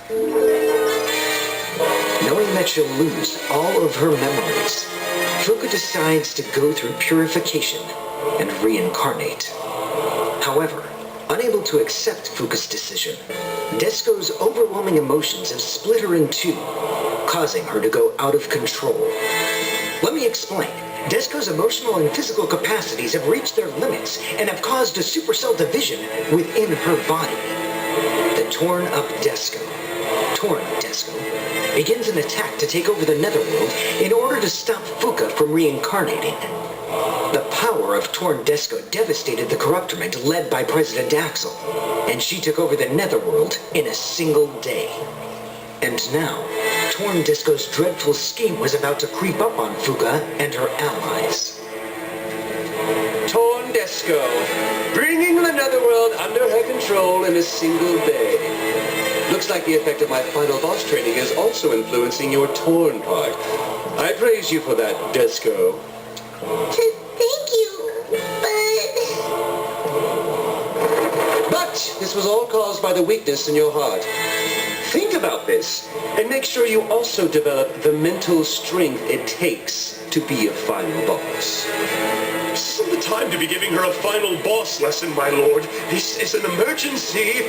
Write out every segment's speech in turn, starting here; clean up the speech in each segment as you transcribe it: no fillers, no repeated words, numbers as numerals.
Knowing that she'll lose all of her memories, Fuka decides to go through purification and reincarnate. However, unable to accept Fuka's decision, Desco's overwhelming emotions have split her in two, causing her to go out of control. Let me explain. Desco's emotional and physical capacities have reached their limits and have caused a supercell division within her body. The torn-up Desco, begins an attack to take over the Netherworld in order to stop Fuka from reincarnating. The power of Torn Desco devastated the Corruptorment led by President Axel, and she took over the Netherworld in a single day. And now, Torn Desco's dreadful scheme was about to creep up on Fuka and her allies. Torn Desco, bringing the Netherworld under her control in a single day. Looks like the effect of my final boss training is also influencing your Torn part. I praise you for that, Desco. Thank you, But this was all caused by the weakness in your heart. Think about this, and make sure you also develop the mental strength it takes to be a final boss. This isn't the time to be giving her a final boss lesson, my lord. This is an emergency.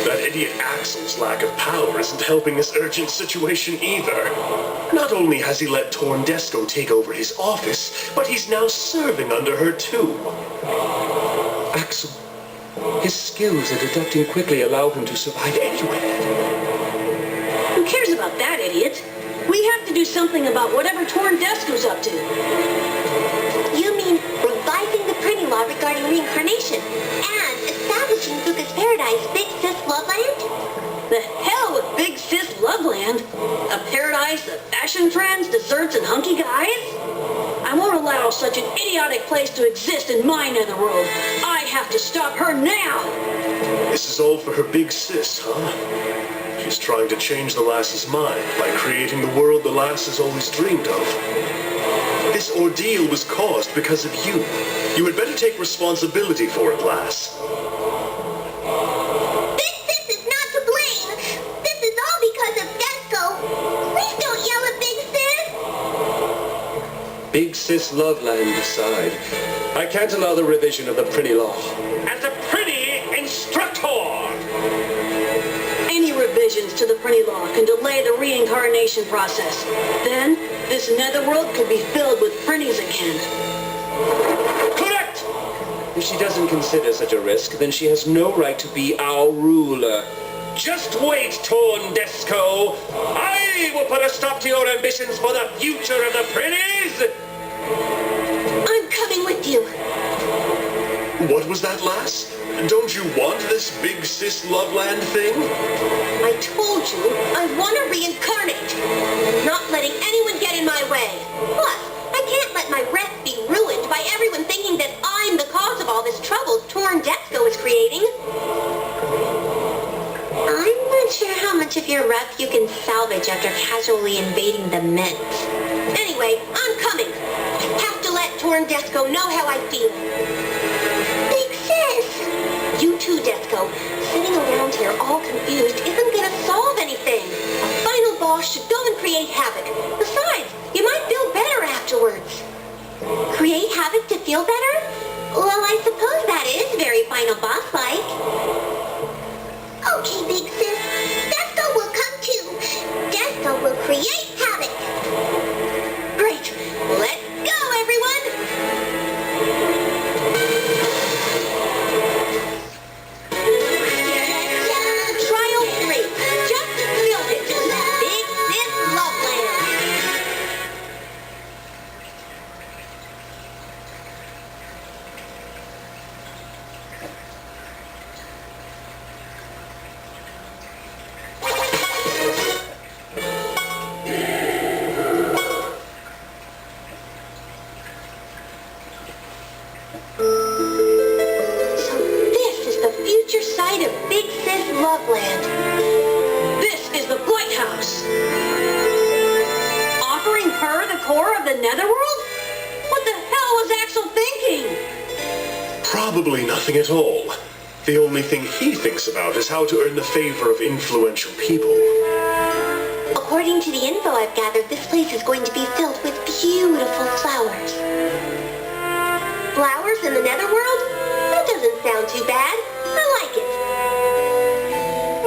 That idiot Axel's lack of power isn't helping this urgent situation either. Not only has he let Torn Desco take over his office, but he's now serving under her too. Axel, his skills at adapting quickly allow him to survive anywhere. Who cares about that, idiot? We have to do something about whatever Torn Desco's up to. You mean revising the printing law regarding reincarnation and establishing Fuka's paradise, Big Sis Loveland? The hell with Big Sis Loveland? A paradise of fashion trends, desserts, and hunky guys? I won't allow such an idiotic place to exist in my netherworld. I have to stop her now! This is all for her big sis, huh? She's trying to change the lass's mind by creating the world the lass has always dreamed of. This ordeal was caused because of you. You had better take responsibility for it, lass. Big Sis is not to blame. This is all because of Desco. Please don't yell at Big Sis. Big Sis Loveland decide. I can't allow the revision of the Prinny Law. As a pretty instructor! Any revisions to the Prinny Law can delay the reincarnation process. Then, this netherworld could be filled with Prinnies again. Correct! If she doesn't consider such a risk, then she has no right to be our ruler. Just wait, Torn Desco! I will put a stop to your ambitions for the future of the Prinnies! I'm coming with you. What was that, lass? Don't you want this Big Sis Loveland thing? I told you I want to reincarnate. I'm not letting anyone get in my way. Plus, I can't let my rest be ruined by everyone thinking that I'm the cause of all this trouble Torn Desco is creating. I'm not sure how much of your rep you can salvage after casually invading the mint. Anyway, I'm coming. I have to let Torn Desco know how I feel. Big Sis! You too, Desco. Sitting around here all confused isn't gonna solve anything. A final boss should go and create havoc. Besides, you might feel better afterwards. Create havoc to feel better? Well, I suppose that is very final boss-like. Okay, Big Sis. Desco will come too. Desco will create havoc. Great. Let's go, everyone! Trial 3. Just build it. Big Sis Loveland. So this is the future site of Big Sis Loveland. This is the Blight House. Offering her the core of the netherworld? What the hell was Axel thinking? Probably nothing at all. The only thing he thinks about is how to earn the favor of influential people. According to the info I've gathered, this place is going to be filled with beautiful flowers. Flowers in the netherworld? That doesn't sound too bad. I like it.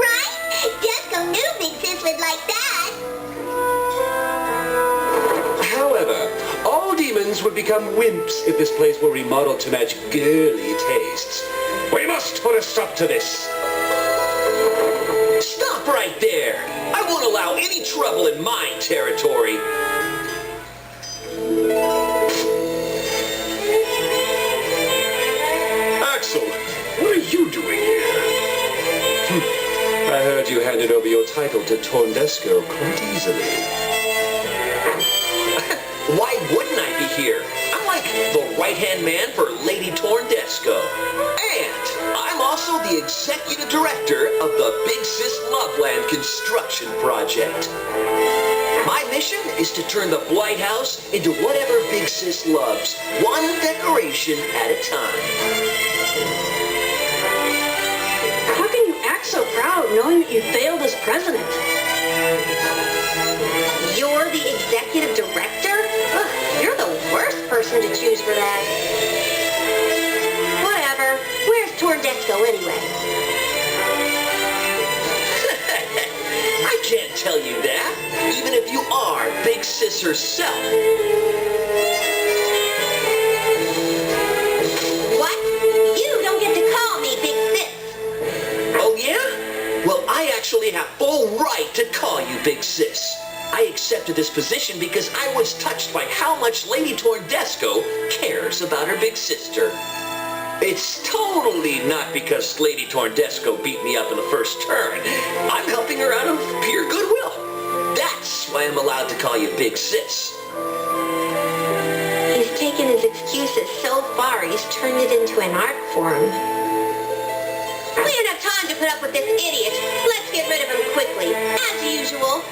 Right? Desco knew Big Sis would like that. However, all demons would become wimps if this place were remodeled to match girly tastes. We must put a stop to this. Stop right there! I won't allow any trouble in my territory. Axel, what are you doing here? I heard you handed over your title to Desco quite easily. Why wouldn't I be here? I'm like the right-hand man for Lady Desco. And I'm also the executive director of the Big Sis Loveland construction project. My mission is to turn the Blight House into whatever Big Sis loves, one decoration at a time. How can you act so proud knowing that you failed as president? You're the executive director? Ugh, you're the worst person to choose for that. Whatever. Where's Desco anyway? I can't tell you that, even if you are Big Sis herself. What? You don't get to call me Big Sis. Oh, yeah? Well, I actually have full right to call you Big Sis. I accepted this position because I was touched by how much Lady Desco cares about her big sister. It's totally not because Lady Desco beat me up in the first turn. I'm helping her out of pure goodwill. That's why I'm allowed to call you Big Sis. He's taken his excuses so far, he's turned it into an art form. We don't have time to put up with this idiot. Let's get rid of him quickly, as usual.